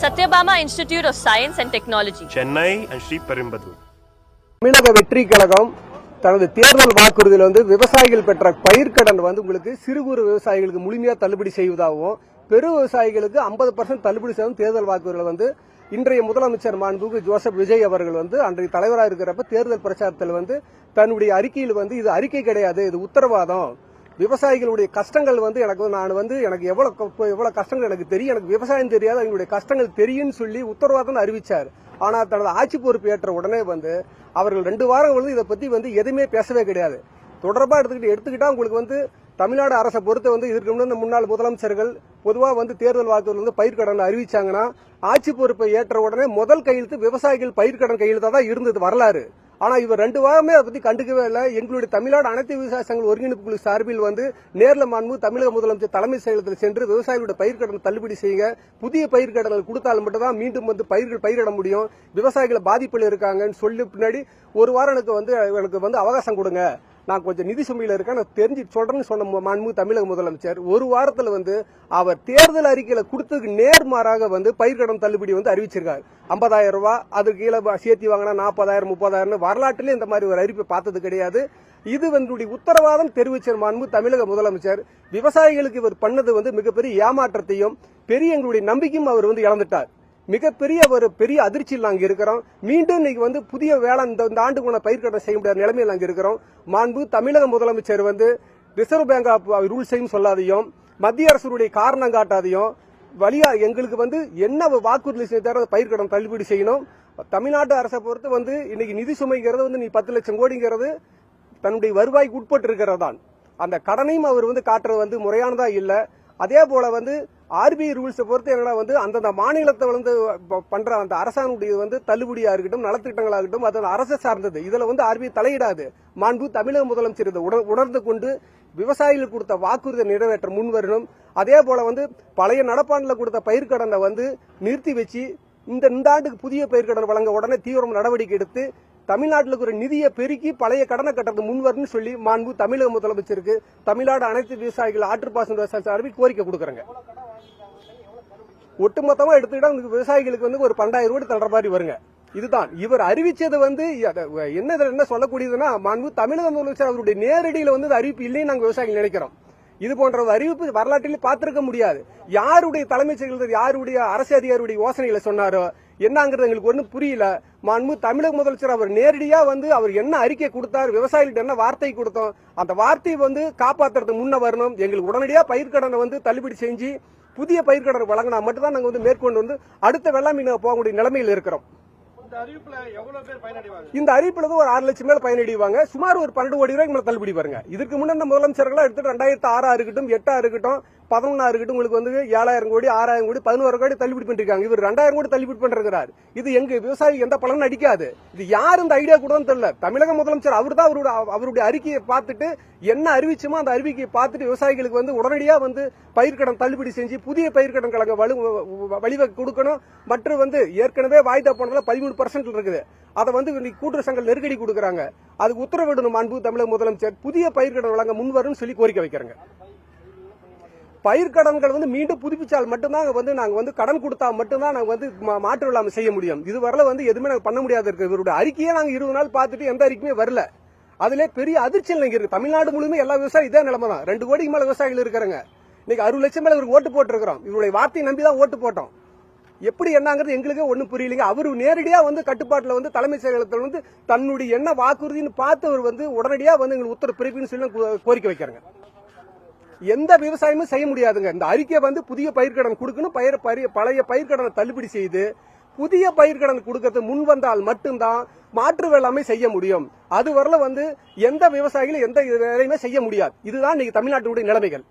Satyabama Institute of Science and Technology, Chennai and Sri Perumbudur. தமிழக வெற்றி கழகம் தனது தேர்தல் வாக்குறுதியில் விவசாயிகள் பெற்ற பயிர்க்கடன் உங்களுக்கு சிறு குறு விவசாயிகளுக்கு முழுமையாக தள்ளுபடி செய்வதாகவும் பெரு விவசாயிகளுக்கு 50% தள்ளுபடி செய்யும் தேர்தல் வாக்குறுதியில் இன்றைய முதலமைச்சர் மாண்புமிகு ஜோசப் விஜய் அவர்கள் அன்றைய தலைவராக இருக்கிறப்ப தேர்தல் பிரச்சாரத்தில் தன்னுடைய அறிக்கையில் இது அறிக்கை கிடையாது, இது உத்தரவாதம். விவசாயிகளுடைய கஷ்டங்கள் எனக்கு எவ்வளவு கஷ்டங்கள் எனக்கு தெரியும், எனக்கு விவசாயம் தெரியாது, அவங்களுடைய கஷ்டங்கள் தெரியும்னு சொல்லி உத்தரவாதம் அறிவிச்சார். ஆனா தனது ஆட்சி பொறுப்பு ஏற்ற உடனே அவர்கள் 2 வாரம் இதை பத்தி எதுவுமே பேசவே கிடையாது. தொடர்பா எடுத்துக்கிட்டா உங்களுக்கு தமிழ்நாடு அரசை பொறுத்த இதற்கு முன்னாடி முன்னாள் முதலமைச்சர்கள் பொதுவா தேர்தல் வாக்குறுதியில் பயிர்க்கடன் அறிவிச்சாங்கன்னா ஆட்சி பொறுப்பை ஏற்ற உடனே முதல் கையெழுத்து விவசாயிகள் பயிர்க்கடன் கையெழுத்தா தான் இருந்தது வரலாறு. ஆனா இவர் 2 வாரமே அதை பத்தி கண்டுக்கவே இல்லை. எங்களுடைய தமிழ்நாடு அனைத்து விவசாய சங்க ஒருங்கிணைப்பு குழு சார்பில் நேர்ல மாண்பு தமிழக முதலமைச்சர் தலைமை செயலகத்தில் சென்று விவசாயிகளுடைய பயிர்க்கடன் தள்ளுபடி செய்யுங்க, புதிய பயிர்க்கடன்கள் கொடுத்தால் மட்டும் தான் மீண்டும் பயிர்கள் பயிரிட முடியும், விவசாயிகள் பாதிப்பில் இருக்காங்கன்னு சொல்லி பின்னாடி 1 வாரம் எனக்கு அவகாசம் கொடுங்க, நான் கொஞ்சம் நிதி சுமையில இருக்கேன், நான் தெரிஞ்சு சொல்றேன்னு சொன்ன மாண்பு தமிழக முதலமைச்சர் 1 வாரத்துல அவர் தேர்தல் அறிக்கையில கொடுத்ததுக்கு நேர்மாறாக பயிர்க்கடன் தள்ளுபடி அறிவிச்சிருக்காரு. 50,000 ரூபாய், அதுக்கு கீழே சேர்த்தி வாங்கினா 40,000 30,000 வரலாற்றிலே இந்த மாதிரி ஒரு அறிவிப்பை பார்த்தது கிடையாது. இது உத்தரவாதம் தெரிவிச்ச மாண்பு தமிழக முதலமைச்சர் விவசாயிகளுக்கு இவர் பண்ணது மிகப்பெரிய ஏமாற்றத்தையும் பெரிய எங்களுடைய நம்பிக்கையும் அவர் இழந்துட்டார். மிகப்பெரிய ஒரு பெரிய அதிர்ச்சியில் நாங்க இருக்கிறோம். மீண்டும் இன்னைக்கு புதிய வேளாண் இந்த ஆண்டுக்குள்ள பயிர்க்கடன் செய்ய முடியாத நிலைமையில் நாங்க இருக்கிறோம். மாண்பு தமிழக முதலமைச்சர் ரிசர்வ் பேங்க் ஆஃப் ரூல்ஸையும் சொல்லாதையும் மத்திய அரசுடைய காரணம் காட்டாதையும் வழியா எங்களுக்கு என்ன வாக்குறுதி செய்தார பயிர்க்கடன் தள்ளுபடி செய்யணும். தமிழ்நாட்டு அரசை பொறுத்து இன்னைக்கு நிதி சுமைங்கிறது நீ 10 லட்சம் கோடிங்கிறது தன்னுடைய வருவாய்க்கு உட்பட்டு இருக்கிறதான். அந்த கடனையும் அவர் காட்டுறது முறையானதா இல்ல. அதே போல ஆர்பிஐ ரூல்ஸை பொறுத்து என்னன்னா அந்தந்த மாநிலத்தை பண்ற அந்த அரசாணுடைய தள்ளுபடியா இருக்கட்டும் நலத்திட்டங்களா இருக்கட்டும் அது அரசு சார்ந்தது. இதுல ஆர்பிஐ தலையிடாது. மாண்பு தமிழக முதலமைச்சர் இதை உணர்ந்து கொண்டு விவசாயிகளுக்கு கொடுத்த வாக்குறுதியை நிறைவேற்ற முன் வரணும். அதே போல பழைய நடப்பாண்டுல கொடுத்த பயிர்க்கடனை நிறுத்தி வச்சு இந்த ஆண்டுக்கு புதிய பயிர்க்கடன் வழங்க உடனே தீவிரம் நடவடிக்கை எடுத்து தமிழ்நாட்டில் ஒரு நிதியை பெருக்கி பழைய கடனை கட்டுறது முன்வரணும்னு சொல்லி மாண்பு தமிழக முதலமைச்சருக்கு தமிழ்நாடு அனைத்து விவசாயிகள் ஆற்றுப்பாசன விவசாய சார்பில் கோரிக்கை கொடுக்கறாங்க. ஒட்டுமொத்தமா எடுத்துக்கிட்டா விவசாயிகளுக்கு ஒரு 12,000 கோடி தள்ளுற மாதிரி வருங்க. இதுதான் இவர் அறிவிச்சது என்ன சொல்லக்கூடியதுன்னா மாண்பு தமிழக முதலமைச்சர் அவருடைய நேரடியில அறிவிப்பு இல்லைன்னு நாங்க விவசாயிகள் நினைக்கிறோம். இது போன்ற ஒரு அறிவிப்பு வரலாற்றில் பார்த்திருக்க முடியாது. யாருடைய தலைமைச் செயலர் யாருடைய அரசு அதிகாரியுடைய யோசனைகளை சொன்னாரோ என்னங்கிறது எங்களுக்கு ஒன்றும் புரியல. மாண்பு தமிழக முதலமைச்சர் அவர் நேரடியா அவர் என்ன அறிக்கை கொடுத்தார், விவசாயிகிட்ட என்ன வார்த்தை கொடுத்தோம், அந்த வார்த்தையை காப்பாற்றுறதுக்கு முன்ன வரணும். எங்களுக்கு உடனடியா பயிர்க்கடனை தள்ளுபடி செஞ்சு புதிய பயிர்க்கடன் வழங்கினா மட்டும்தான் நாங்க மேற்கொண்டு அடுத்த வெள்ளாமை போகக்கூடிய நிலைமையில் இருக்கிறோம். இந்த அறிவிப்புல ஒரு 6 லட்சம் பேர் பயனடைவாங்க. சுமார் ஒரு 12 கோடி ரூபாய்க்கு மேல தள்ளுபடி வருங்க. இதுக்கு முன்னாடி முதலமைச்சர்களா எடுத்துட்டு 2006 இருக்கட்டும் 8 இருக்கட்டும் 11 இருக்கட்டும் உங்களுக்கு 7,000 கோடி 6,000 கோடி 11 கோடி தள்ளுபடி பண்ணிருக்காங்க. இவர் 2,000 கோடி தள்ளுபடி பண்றாரு. இது எங்க விவசாயி எந்த பலனும் அடிக்காது. இது யாரு இந்த ஐடியா கூடன்னு தெரியல. தமிழக முதலமைச்சர் அவர் தான் அவருடைய அறிக்கையை பார்த்துட்டு என்ன அறிவிச்சுமோ அந்த அறிவிக்கையை பார்த்துட்டு விவசாயிகளுக்கு உடனடியா பயிர்க்கடன் தள்ளுபடி செஞ்சு புதிய பயிர்க்கடன் கழக வழிவகை கொடுக்கணும். மற்றும் ஏற்கனவே வாய்தா போனதுல 13% இருக்குது. அதை கூட்டுறவு சங்க நெருக்கடி கொடுக்கறாங்க. அதுக்கு உத்தரவிடணும் மாண்பு தமிழக முதலமைச்சர் புதிய பயிர்க்கடன் வழங்க முன்வரும் சொல்லி கோரிக்கை வைக்கிறாங்க. பயிர்க்கடன்கள் மீண்டும் புதுப்பிச்சால் மட்டும்தான் நாங்க கடன் கொடுத்தா மட்டும்தான் நாங்க மாற்று இல்லாம செய்ய முடியும். இதுவரை எதுவுமே நாங்க பண்ண முடியாது இருக்கு. இவருடைய அறிக்கையை நாங்க 20 நாள் பார்த்துட்டு எந்த அறிக்கையுமே வரல. அதுல பெரிய அதிர்ச்சியில் இருக்கு. தமிழ்நாடு முழுமே எல்லா விவசாயம் இதே நிலைமை தான். 2 கோடிக்கு மேல விவசாயிகள் இருக்காங்க. இன்னைக்கு 60 லட்சம் மேல இவருக்கு ஓட்டு போட்டுருக்கிறோம். இவருடைய வார்த்தையை நம்பிதான் ஓட்டு போட்டோம். எப்படி என்னங்கிறது எங்களுக்கு ஒன்னும் புரியலைங்க. அவரு நேரடியா கட்டுப்பாட்டுல தலைமைச் செயலகத்தில் தன்னுடைய என்ன வாக்குறுதின்னு பார்த்து அவர் உடனடியா எங்களுக்கு உத்தரவு பிறப்பின்னு சொல்லி கோரிக்கை வைக்கிறாங்க. எந்த விவசாயமும் செய்ய முடியாதுங்க. இந்த அறிக்கை புதிய பயிர்க்கடன் கொடுக்கணும், பழைய பயிர்க்கடனை தள்ளுபடி செய்து புதிய பயிர்க்கடன் கொடுக்கறது முன் வந்தால் மட்டும்தான் மாற்று வேளாண்மை செய்ய முடியும். அது வரல எந்த விவசாயிகளும் எந்த வேலையுமே செய்ய முடியாது. இதுதான் இன்னைக்கு தமிழ்நாட்டுடைய நிலைமைகள்.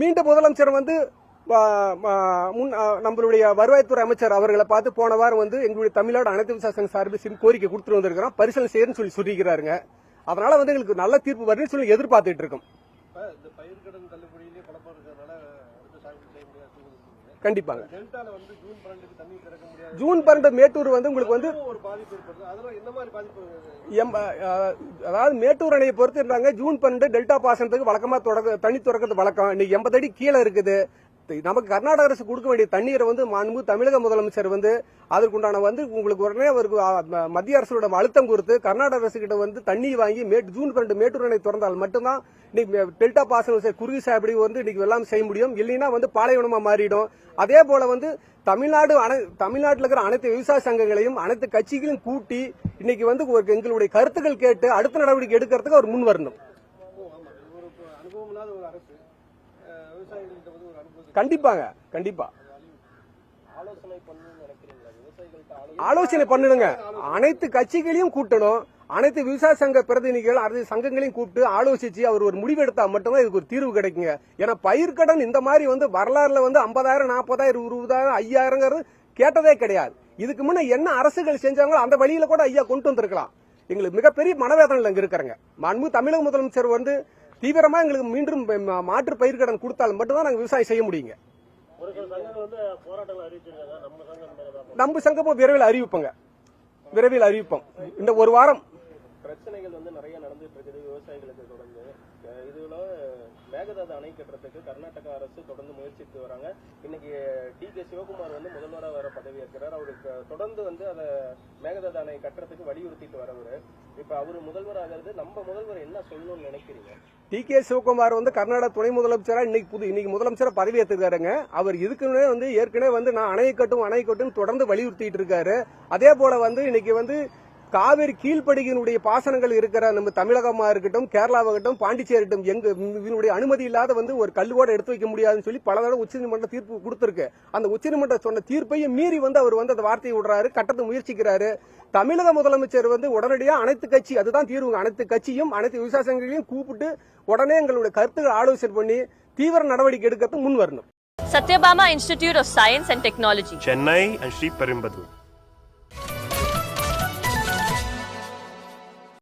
மீண்டும் முதலமைச்சர் நம்மளுடைய வருவாய்த்துறை அமைச்சர் அவர்களை பார்த்து போன வாரம் எங்களுடைய தமிழ்நாடு அனைத்து விவசாய சங்க சார்பில் கோரிக்கை கொடுத்துட்டு வந்திருக்கிறோம். பரிசீலனை செய்யணும்னு சொல்லிக்கிறாருங்க. அதனால எங்களுக்கு நல்ல தீர்ப்பு வரும்னு சொல்லி எதிர்பார்த்துட்டு இருக்கோம். கண்டிப்பாங்க. ஜூன் 12 மேட்டூர் உங்களுக்கு அதாவது மேட்டூர் அணையை பொறுத்து இருந்தாங்க. ஜூன் 12 டெல்டா பாசனத்துக்கு வழக்கமா தண்ணி திறக்கிறது வழக்கம். இன்னைக்கு 80 அடி கீழே இருக்குது. நமக்கு கர்நாடக அரசு கொடுக்க வேண்டிய தண்ணீரை வந்து மாண்பு தமிழக முதலமைச்சர் வந்து அதற்குண்டான வந்து உங்களுக்கு உடனே அவருக்கு மத்திய அரசோட அழுத்தம் கொடுத்து கர்நாடக அரசு கிட்ட வந்து தண்ணி வாங்கி ஜூன் 12 மேட்டூர் அணை திறந்தால் மட்டும்தான் இன்னைக்கு டெல்டா பாசனம் குறுகிய சாகுபடி வந்து இன்னைக்கு எல்லாம் செய்ய முடியும். இல்லைன்னா வந்து பாலைவனமா மாறிடும். அதே போல வந்து தமிழ்நாட்டில் இருக்கிற அனைத்து விவசாய சங்கங்களையும் அனைத்து கட்சிகளையும் கூட்டி இன்னைக்கு வந்து எங்களுடைய கருத்துக்கள் கேட்டு அடுத்த நடவடிக்கை எடுக்கிறதுக்கு அவர் முன் வரணும். கண்டிப்பாங்க, கண்டிப்பா ஆலோசனை பண்ணணுங்க. அனைத்து கட்சிகளையும் கூட்டணும், அனைத்து விவசாய சங்க பிரதிநிதிகள் அனைத்து சங்கங்களையும் கூப்பிட்டு ஆலோசிச்சு அவர் ஒரு முடிவு எடுத்தா மட்டும்தான் இதுக்கு ஒரு தீர்வு கிடைக்குங்க. ஏன்னா பயிர்க்கடன் இந்த மாதிரி வந்து வரலாறுல வந்து 50,000 40,000 20,000 5,000 கேட்டதே கிடையாது. இதுக்கு முன்ன என்ன அரசுகள் செஞ்சாங்களோ அந்த வழியில கூட ஐயா கொண்டு வந்திருக்கலாம். எங்களுக்கு மிகப்பெரிய மனவேதனையில் இங்க இருக்கிறாங்க. மாண்பு தமிழக முதலமைச்சர் வந்து தீவிரமா எங்களுக்கு மீண்டும் மாற்று பயிர்க்கடன் கொடுத்தால் மட்டும்தான் நாங்க விவசாயம் செய்ய முடியுங்க. நம்ம சங்கமும் விரைவில் அறிவிப்போங்க, விரைவில் அறிவிப்போம். இந்த ஒரு வாரம் பிரச்சனைகள் வந்து நிறைய நடந்துட்டு இருக்குது விவசாயிகளுக்கு தொடர்ந்து. இதுல மேகதாது அணை கட்டுறதுக்கு கர்நாடக அரசு தொடர்ந்து முயற்சித்து வராங்க. இன்னைக்கு டி.கே. சிவகுமார் வந்து முதல்வராக வர பதவி ஏற்கிறார். அவருக்கு தொடர்ந்து வந்து அதை மேகதாது அணை கட்டுறதுக்கு வலியுறுத்திட்டு வரவர். இப்ப அவரு முதல்வர் ஆகிறது, நம்ம முதல்வர் என்ன சொல்லணும்னு நினைக்கிறீங்க? டி.கே. சிவகுமார் வந்து கர்நாடக துணை முதலமைச்சரா இன்னைக்கு முதலமைச்சரா பதவி ஏற்றுக்காருங்க. அவர் இதுக்குன்னே வந்து ஏற்கனவே வந்து நான் அணை கட்டும் தொடர்ந்து வலியுறுத்திட்டு இருக்காரு. அதே போல வந்து இன்னைக்கு வந்து காவிரி கீழ்படுகையினுடைய பாசனங்கள் இருக்கிற நம்ம தமிழகமா இருக்கட்டும், கேரளாவாகட்டும், பாண்டிச்சேரிட்டும் இதனுடைய அனுமதி இல்லாத வந்து ஒரு கல்லுவோட எடுத்து வைக்க முடியாதுன்னு சொல்லி பல தடவை உச்சநீதிமன்றம் தீர்ப்பு கொடுத்திருக்கு. அந்த உச்சநீதிமன்றம் சொன்ன தீர்ப்பையும் மீறி வந்து அவர் வந்து அந்த வார்த்தையை விடுறாரு, கட்டத்தை முயற்சிக்கிறாரு. தமிழக முதலமைச்சர் வந்து உடனடியாக அனைத்து கட்சி, அதுதான் தீர்வு, அனைத்து கட்சியும் அனைத்து விவசாய சங்கங்களையும் கூப்பிட்டு உடனே எங்களுடைய கருத்துக்கள் ஆலோசனை பண்ணி தீவிர நடவடிக்கை எடுக்கிறதுக்கு முன் வரணும். Satyabama Institute of Science and Technology, Chennai and Sri Perumbudur.